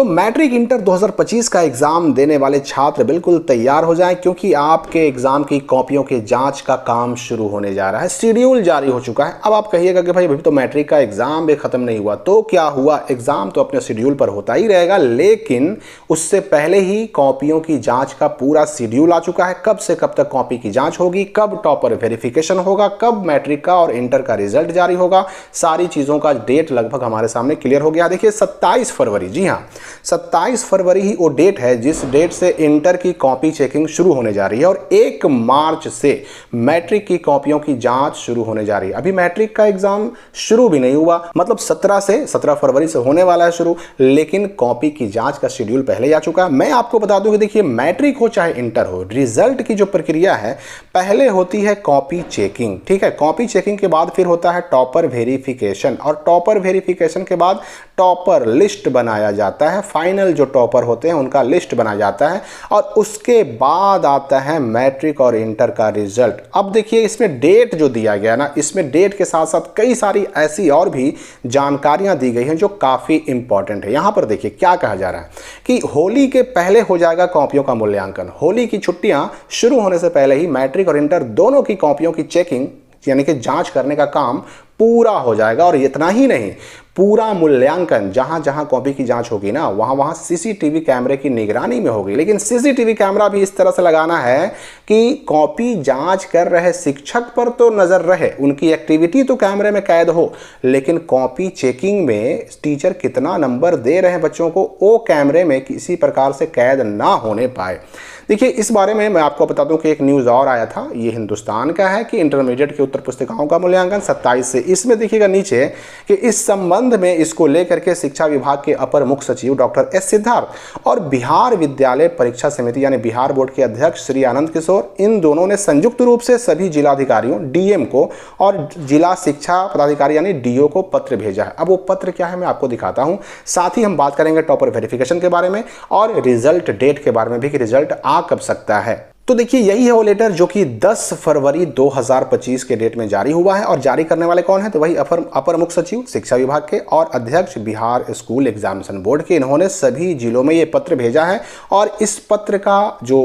तो matric inter 2025 का exam देने वाले छात्र बिल्कुल तैयार हो जाएं, क्योंकि आपके एग्जाम की कॉपियों के जांच का काम शुरू होने जा रहा है। शेड्यूल जारी हो चुका है। अब आप कहिएगा कि भाई अभी तो मैट्रिक का एग्जाम भी खत्म नहीं हुआ, तो क्या हुआ, एग्जाम तो अपने शेड्यूल पर होता ही रहेगा, लेकिन उससे पहले ही कॉपियों की जांच का पूरा शेड्यूल आ चुका है। कब से कब तक कॉपी की जांच होगी, कब टॉपर वेरिफिकेशन होगा, कब मैट्रिक का और इंटर का रिजल्ट जारी होगा, सारी चीजों का डेट लगभग हमारे सामने क्लियर हो गया। देखिए 27 फरवरी, जी हाँ 27 फरवरी ही वो डेट है जिस डेट से इंटर की कॉपी चेकिंग शुरू होने जा रही है, और 1 मार्च से मैट्रिक की कॉपियों की जांच शुरू होने जा रही है। अभी मैट्रिक का एग्जाम शुरू भी नहीं हुआ, मतलब 17 फरवरी से होने वाला है शुरू, लेकिन कॉपी की जांच का शेड्यूल पहले ही आ चुका है। मैं आपको बता दूं कि देखिए मैट्रिक हो चाहे इंटर हो, रिजल्ट की जो प्रक्रिया है पहले होती है कॉपी चेकिंग, ठीक है। कॉपी चेकिंग के बाद फिर होता है टॉपर वेरिफिकेशन, और टॉपर वेरिफिकेशन के बाद टॉपर लिस्ट बनाया जाता है। फाइनल जो टॉपर होते हैं उनका लिस्ट बनाया जाता है, और उसके बाद आता है मैट्रिक और इंटर का रिजल्ट। अब देखिए इसमें डेट जो दिया गया ना, इसमें डेट के साथ साथ कई सारी ऐसी और भी जानकारियां दी गई हैं जो काफी इंपॉर्टेंट है। यहां पर देखिए क्या कहा जा रहा है कि होली के पहले हो जाएगा कॉपियों का मूल्यांकन। होली की छुट्टियां शुरू होने से पहले ही मैट्रिक और इंटर दोनों की कॉपियों की चेकिंग यानी कि जांच करने का काम पूरा हो जाएगा। और इतना ही नहीं, पूरा मूल्यांकन जहां जहां कॉपी की जांच होगी ना, वहां वहां सीसीटीवी कैमरे की निगरानी में होगी। लेकिन सीसीटीवी कैमरा भी इस तरह से लगाना है कि कॉपी जांच कर रहे शिक्षक पर तो नजर रहे, उनकी एक्टिविटी तो कैमरे में कैद हो, लेकिन कॉपी चेकिंग में टीचर कितना नंबर दे रहे हैं बच्चों को, वो कैमरे में किसी प्रकार से कैद ना होने पाए। देखिए इस बारे में मैं आपको बता दूं कि एक न्यूज़ और आया था, ये हिंदुस्तान का है, कि इंटरमीडिएट की उत्तर पुस्तिकाओं का मूल्यांकन 27 से। इसमें देखिएगा नीचे कि इस संबंध में इसको लेकर के शिक्षा विभाग के अपर मुख्य सचिव डॉक्टर एस सिद्धार्थ और बिहार विद्यालय परीक्षा समिति यानी बिहार बोर्ड के अध्यक्ष श्री आनंद किशोर, इन दोनों ने संयुक्त रूप से सभी जिलाधिकारियों डीएम को और जिला शिक्षा पदाधिकारी यानी डीओ को पत्र भेजा है। अब वो पत्र क्या है मैं आपको दिखाता हूं। साथ ही हम बात करेंगे टॉपर वेरिफिकेशन के बारे में और रिजल्ट डेट के बारे में भी कि रिजल्ट आ कब सकता है। तो देखिए यही है वो लेटर जो कि 10 फरवरी 2025 के डेट में जारी हुआ है, और जारी करने वाले कौन है तो वही अपर मुख्य सचिव शिक्षा विभाग के और अध्यक्ष बिहार स्कूल एग्जामिनेशन बोर्ड के। इन्होंने सभी जिलों में ये पत्र भेजा है, और इस पत्र का जो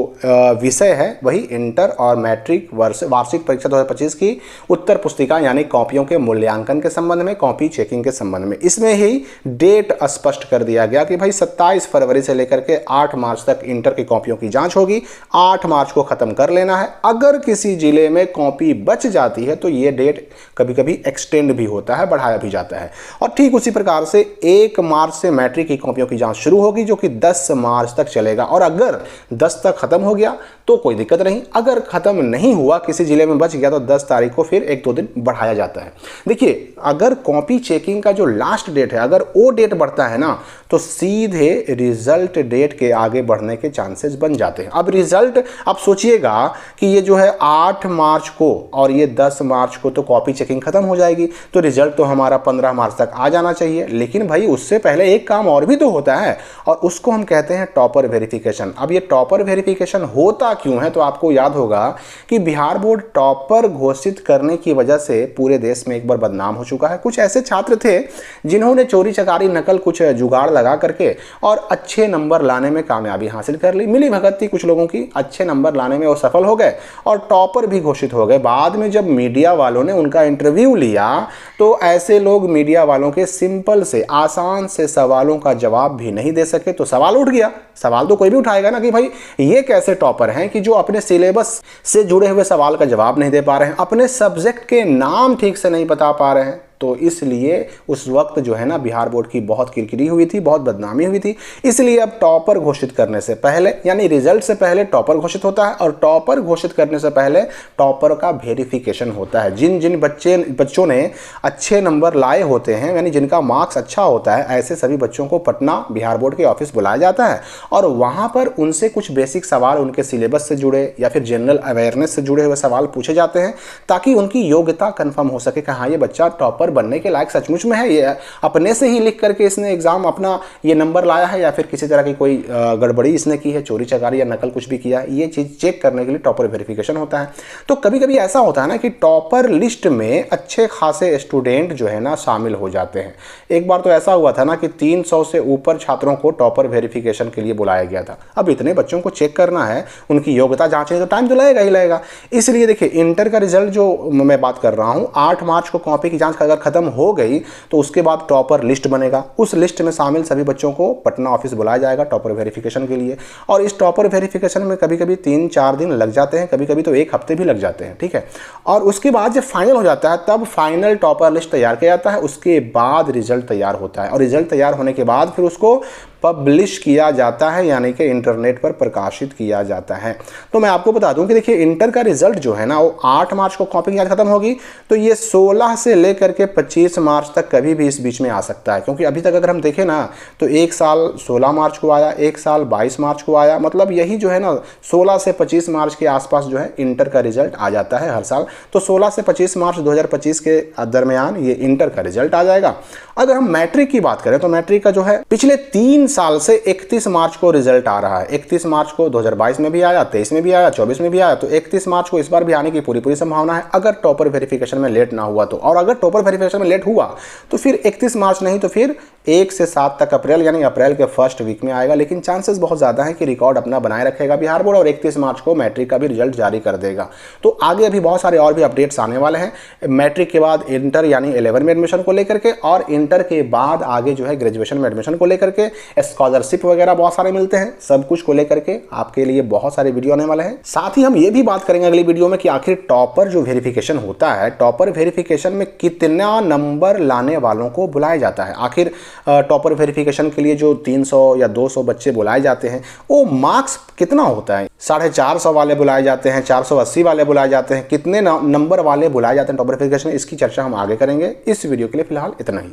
विषय है वही इंटर और मैट्रिक वार्षिक परीक्षा 2025 की उत्तर पुस्तिका यानी कॉपियों के मूल्यांकन के संबंध में, कॉपी चेकिंग के संबंध में। इसमें ही डेट स्पष्ट कर दिया गया कि भाई 27 फरवरी से लेकर के 8 मार्च तक इंटर की कॉपियों की जांच होगी। 8 मार्च को खत्म कर लेना है। अगर किसी जिले में कॉपी बच जाती है तो यह डेट कभी कभी एक्सटेंड भी होता है, बढ़ाया भी जाता है। और ठीक उसी प्रकार से 1 मार्च से मैट्रिक की कॉपियों की जांच शुरू होगी जो कि 10 मार्च तक चलेगा, और अगर 10 तक खत्म हो गया तो कोई दिक्कत नहीं। अगर खत्म नहीं हुआ, किसी जिले में बच गया, तो 10 तारीख को फिर 1-2 दिन बढ़ाया जाता है। देखिए अगर कॉपी चेकिंग का जो लास्ट डेट है अगर वो डेट बढ़ता है ना, तो सीधे रिजल्ट डेट के आगे बढ़ने के चांसेस बन जाते हैं। अब रिजल्ट आप सोचिएगा कि ये जो है 8 मार्च को और ये 10 मार्च को तो कॉपी चेकिंग खत्म हो जाएगी, तो रिजल्ट तो हमारा 15 मार्च तक आ जाना चाहिए। लेकिन भाई उससे पहले एक काम और भी तो होता है, और उसको हम कहते हैं टॉपर वेरिफिकेशन। अब ये टॉपर वेरिफिकेशन होता क्यों है, तो आपको याद होगा कि बिहार बोर्ड टॉपर घोषित करने की वजह से पूरे देश में एक बार बदनाम हो चुका है। कुछ ऐसे छात्र थे जिन्होंने चोरी चकारी नकल कुछ जुगाड़ लगा करके और अच्छे नंबर लाने में कामयाबी हासिल कर ली। मिली भगत थी कुछ लोगों की, अच्छे नंबर लाने में वो सफल हो गए और टॉपर भी घोषित हो गए। बाद में जब मीडिया वालों ने उनका इंटरव्यू लिया तो ऐसे लोग मीडिया वालों के सिंपल से आसान से सवालों का जवाब भी नहीं दे सके। तो सवाल उठ गया, सवाल तो कोई भी उठाएगा ना कि भाई ये कैसे टॉपर हैं कि जो अपने सिलेबस से जुड़े हुए सवाल का जवाब नहीं दे पा रहे हैं, अपने सब्जेक्ट के नाम ठीक से नहीं बता पा रहे हैं। तो इसलिए उस वक्त जो है ना बिहार बोर्ड की बहुत किरकिरी हुई थी, बहुत बदनामी हुई थी। इसलिए अब टॉपर घोषित करने से पहले यानी रिजल्ट से पहले टॉपर घोषित होता है, और टॉपर घोषित करने से पहले टॉपर का वेरिफिकेशन होता है। जिन जिन बच्चों ने अच्छे नंबर लाए होते हैं यानी जिनका मार्क्स अच्छा होता है, ऐसे सभी बच्चों को पटना बिहार बोर्ड के ऑफिस बुलाया जाता है, और वहां पर उनसे कुछ बेसिक सवाल उनके सिलेबस से जुड़े या फिर जनरल अवेयरनेस से जुड़े हुए सवाल पूछे जाते हैं, ताकि उनकी योग्यता कंफर्म हो सके कि हाँ ये बच्चा टॉपर टॉपर बनने के लायक सचमुच में है, ये अपने से ही लिख करके इसने एग्जाम अपना ये नंबर लाया है या फिर किसी तरह की कोई गड़बड़ी इसने की है, चोरी चकारी या नकल कुछ भी किया है, ये चीज़ चेक करने के लिए टॉपर वेरिफिकेशन होता है। तो कभी कभी ऐसा होता है ना कि टॉपर लिस्ट में अच्छे खासे स्टूडेंट जो है ना शामिल हो जाते हैं। एक बार तो ऐसा हुआ था ना कि 300 से ऊपर छात्रों को टॉपर वेरिफिकेशन के लिए बुलाया गया था। अब इतने बच्चों को चेक करना है, उनकी योग्यता जांचनी, तो टाइम तो लगेगा ही लगेगा। इसलिए देखिए इंटर का रिजल्ट जो मैं बात कर रहा हूं, 8 मार्च को कॉपी की जांच अगर खत्म हो गई तो उसके बाद टॉपर लिस्ट बनेगा। उस लिस्ट में शामिल सभी बच्चों को पटना ऑफिस बुलाया जाएगा टॉपर वेरिफिकेशन के लिए। और इस टॉपर वेरिफिकेशन में कभी कभी 3-4 दिन लग जाते हैं, कभी कभी तो 1 हफ्ते भी लग जाते हैं, ठीक है। और उसके बाद जब फाइनल हो जाता है तब फाइनल टॉपर लिस्ट तैयार किया जाता है, उसके बाद रिजल्ट तैयार होता है और रिजल्ट तैयार होने के बाद फिर उसको पब्लिश किया जाता है, यानी कि इंटरनेट पर प्रकाशित किया जाता है। तो मैं आपको बता दूं कि देखिए इंटर का रिजल्ट जो है ना वो 8 मार्च को कॉपी की जांच खत्म होगी, तो ये 16 से लेकर के 25 मार्च तक कभी भी इस बीच में आ सकता है। क्योंकि अभी तक अगर हम देखें ना तो एक साल 16 मार्च को आया, एक साल 22 मार्च को आया, मतलब यही जो है ना 16 से 25 मार्च के आसपास जो है इंटर का रिजल्ट आ जाता है हर साल। तो 16 से 25 मार्च 2025 के दरमियान ये इंटर का रिजल्ट आ जाएगा। अगर हम मैट्रिक की बात करें तो मैट्रिक का जो है पिछले 3 साल से 31 मार्च को रिजल्ट आ रहा है। 31 मार्च को 2022 में भी आया, 23 में भी आया, 24 में भी आया, तो 31 मार्च को इस बार भी आने की पूरी संभावना है अगर टॉपर वेरिफिकेशन में लेट ना हुआ तो। और अगर टॉपर वेरिफिकेशन में लेट हुआ तो फिर 31 मार्च नहीं तो फिर 1 से 7 तक अप्रैल, यानी अप्रैल के फर्स्ट वीक में आएगा। लेकिन चांसेस बहुत ज़्यादा है कि रिकॉर्ड अपना बनाए रखेगा बिहार बोर्ड और 31 मार्च को मैट्रिक का भी रिजल्ट जारी कर देगा। तो आगे अभी बहुत सारे और भी अपडेट्स आने वाले हैं मैट्रिक के बाद इंटर यानी 11 में एडमिशन को लेकर के, और इंटर के बाद आगे जो है ग्रेजुएशन में एडमिशन को लेकर के, स्कॉलरशिप वगैरह बहुत सारे मिलते हैं, सब कुछ को लेकर के आपके लिए बहुत सारे वीडियो आने वाले हैं। साथ ही हम ये भी बात करेंगे अगली वीडियो में कि आखिर टॉपर जो वेरिफिकेशन होता है, टॉपर वेरिफिकेशन में कितना नंबर लाने वालों को बुलाया जाता है। आखिर टॉपर वेरिफिकेशन के लिए जो 300 या 200 बच्चे बुलाए जाते हैं वो मार्क्स कितना होता है, 450 वाले बुलाए जाते हैं, 480 वाले बुलाए जाते हैं, कितने नंबर वाले बुलाए जाते हैं टॉपर वेरिफिकेशन, इसकी चर्चा हम आगे करेंगे। इस वीडियो के लिए फिलहाल इतना ही।